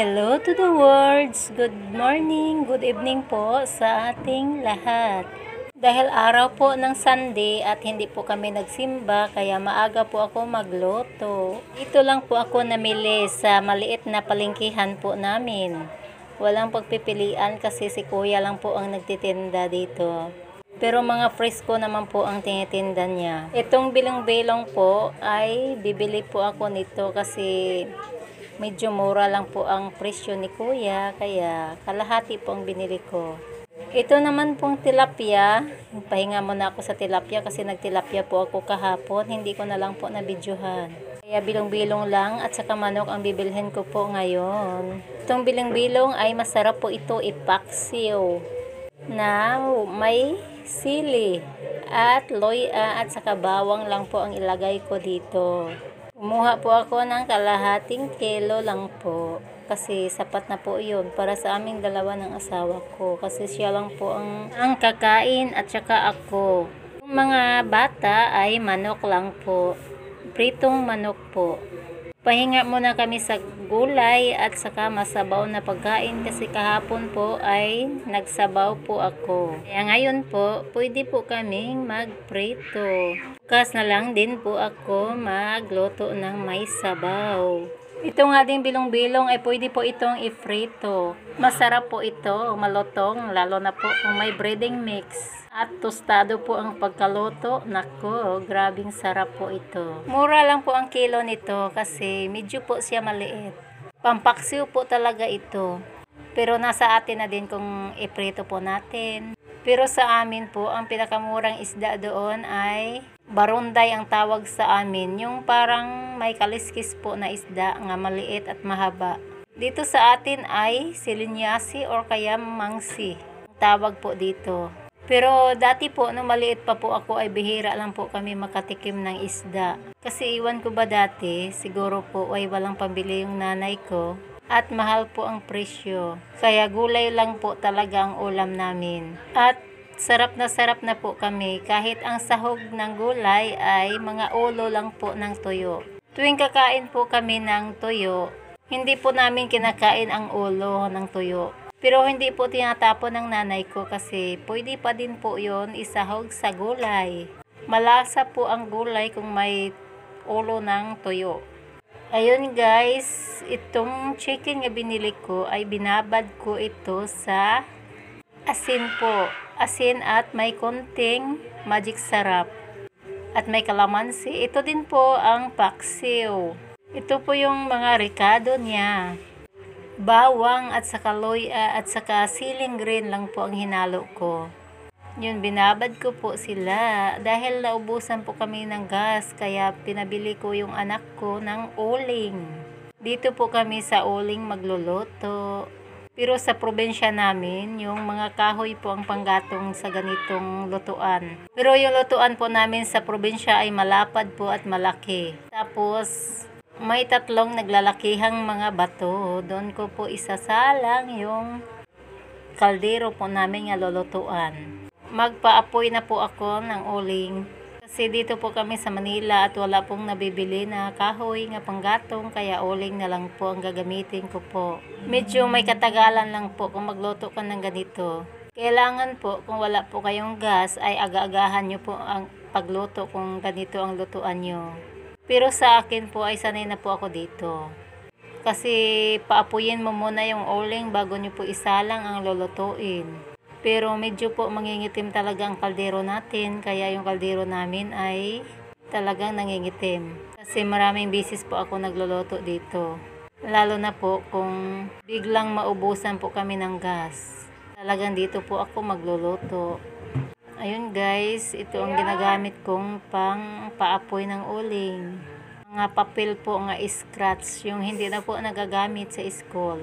Hello to the worlds! Good morning, good evening po sa ating lahat. Dahil araw po ng Sunday at hindi po kami nagsimba, kaya maaga po ako magluto. Ito lang po ako namili sa maliit na palengkihan po namin. Walang pagpipilian kasi si kuya lang po ang nagtitinda dito. Pero mga fresco naman po ang tinitinda niya. Itong bilong-bilong po ay bibili po ako nito kasi medyo mura lang po ang presyo ni kuya, kaya kalahati po ang binili ko. Ito naman pong tilapia. Pahinga muna ako sa tilapia kasi nagtilapia po ako kahapon. Hindi ko na lang po nabidyohan. Kaya bilong-bilong lang at saka manok ang bibilhin ko po ngayon. Itong bilong-bilong ay masarap po ito ipaksiw na may sili at loya at saka bawang lang po ang ilagay ko dito. Kumuha po ako ng kalahating kilo lang po kasi sapat na po yun para sa aming dalawa ng asawa ko kasi siya lang po ang kakain at saka ako. Yung mga bata ay manok lang po, pritong manok po. Pahinga muna kami sa gulay at saka masabaw na pagkain kasi kahapon po ay nagsabaw po ako. Kaya ngayon po, pwede po kaming magprito. Bukas na lang din po ako magluto ng may sabaw. Ito nga din bilong-bilong ay pwede po itong ifrito. Masarap po ito, malutong, lalo na po kung may breading mix. At tostado po ang pagkaluto. Nako, grabing sarap po ito. Mura lang po ang kilo nito kasi medyo po siya maliit. Pampaksiw po talaga ito. Pero nasa atin na din kung iprito po natin. Pero sa amin po, ang pinakamurang isda doon ay barunday ang tawag sa amin. Yung parang may kaliskis po na isda nga maliit at mahaba. Dito sa atin ay silinyasi or kaya mangsi. Ang tawag po dito. Pero dati po, nung maliit pa po ako ay bihira lang po kami makatikim ng isda. Kasi iwan ko ba dati, siguro po ay walang pambili yung nanay ko. At mahal po ang presyo. Kaya gulay lang po talaga ang ulam namin. At sarap na po kami kahit ang sahog ng gulay ay mga ulo lang po ng tuyo. Tuwing kakain po kami ng tuyo, hindi po namin kinakain ang ulo ng tuyo. Pero hindi po tinatapon ng nanay ko kasi pwede pa din po yon isahog sa gulay. Malasa po ang gulay kung may ulo ng tuyo. Ayun guys, itong chicken nga binili ko ay binabad ko ito sa asin po. Asin at may konting magic sarap. At may kalamansi. Ito din po ang paksiw. Ito po yung mga ricado niya. Bawang at saka loya at saka siling green lang po ang hinalo ko. Yun, binabad ko po sila dahil naubusan po kami ng gas kaya pinabili ko yung anak ko ng uling. Dito po kami sa uling magluluto. Pero sa probinsya namin, yung mga kahoy po ang panggatong sa ganitong lutuan. Pero yung lutuan po namin sa probinsya ay malapad po at malaki. Tapos may tatlong naglalakihang mga bato. Doon ko po isasalang yung kaldero po namin nga lulutuan. Magpaapoy na po ako ng uling. Kasi dito po kami sa Manila at wala pong nabibili na kahoy nga panggatong kaya uling na lang po ang gagamitin ko po. Medyo may katagalan lang po kung magluto ka ng ganito. Kailangan po kung wala po kayong gas ay aga-agahan nyo po ang pagluto kung ganito ang lutuan nyo. Pero sa akin po ay sanay na po ako dito. Kasi paapuyin mo muna yung uling bago nyo po isalang ang lulutuin. Pero medyo po mangingitim talaga ang kaldero natin, kaya yung kaldero namin ay talagang nangingitim. Kasi maraming bisis po ako nagluluto dito. Lalo na po kung biglang maubusan po kami ng gas. Talagang dito po ako magluluto. Ayun guys, ito ang ginagamit kong pang paapoy ng uling. Mga papel po nga scratch, yung hindi na po nagagamit sa school.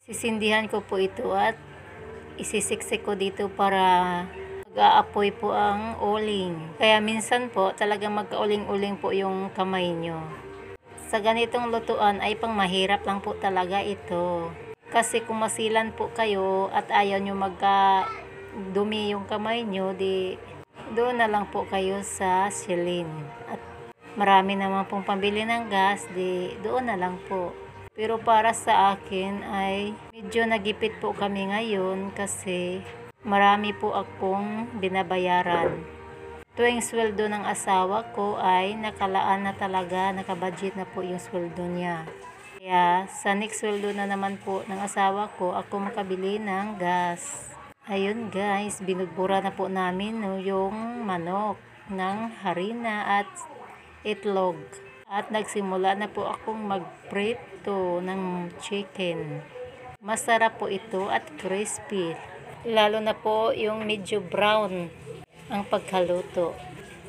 Sisindihan ko po ito at isisiksik ko dito para mag-aapoy po ang uling. Kaya minsan po talagang magka-uling-uling po yung kamay nyo. Sa ganitong lutuan ay pang mahirap lang po talaga ito. Kasi kung masilan po kayo at ayaw nyo magka-dumi yung kamay nyo, di doon na lang po kayo sa silin. At marami naman pong pambili ng gas, di doon na lang po. Pero para sa akin ay medyo nagipit po kami ngayon kasi marami po akong binabayaran. Tuwing sweldo ng asawa ko ay nakalaan na talaga, nakabudget na po yung sweldo niya. Kaya sa next sweldo na naman po ng asawa ko, ako makabili ng gas. Ayun guys, binugbura na po namin yung manok ng harina at itlog. At nagsimula na po akong magprito ng chicken. Masarap po ito at crispy. Lalo na po yung medyo brown ang pagkaluto.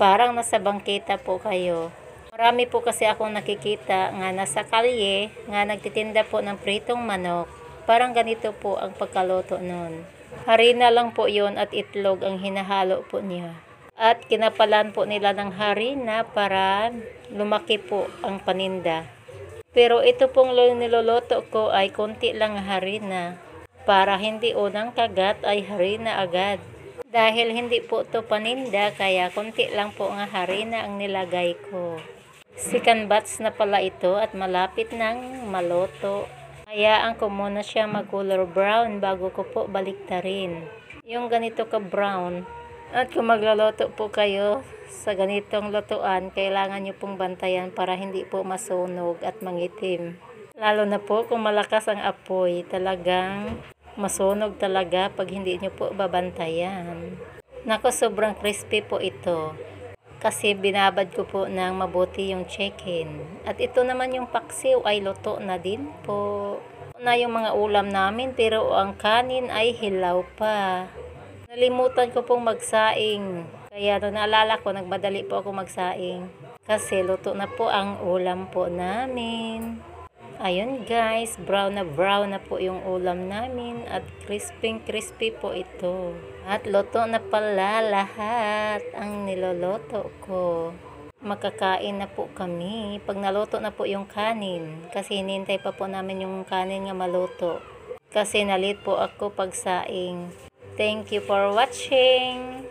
Parang nasa bangketa po kayo. Marami po kasi akong nakikita nga nasa kalye nga nagtitinda po ng pritong manok. Parang ganito po ang pagkaluto nun. Harina lang po yun at itlog ang hinahalo po niya. At kinapalan po nila ng harina para lumaki po ang paninda. Pero ito pong niloloto ko ay konti lang harina. Para hindi unang kagat ay harina agad. Dahil hindi po to paninda kaya konti lang po ang harina ang nilagay ko. Second batch na pala ito at malapit nang maluto. Hayaan ko muna siya mag-color brown bago ko po baliktarin. Yung ganito ka brown. At kung magluluto po kayo sa ganitong lutuan, kailangan nyo pong bantayan para hindi po masunog at mangitim. Lalo na po kung malakas ang apoy, talagang masunog talaga pag hindi nyo po babantayan. Nako, sobrang crispy po ito. Kasi binabad ko po ng mabuti yung chicken. At ito naman yung paksiw ay luto na din po. Na yung mga ulam namin pero ang kanin ay hilaw pa. Nalimutan ko pong magsaing. Kaya nung naalala ko, nagmadali po ako magsaing. Kasi luto na po ang ulam po namin. Ayun guys, brown na po yung ulam namin. At crispy po ito. At luto na pala lahat ang niloloto ko. Makakain na po kami. Pag naluto na po yung kanin. Kasi hinintay pa po namin yung kanin nga maluto. Kasi nalit po ako pagsaing. Thank you for watching.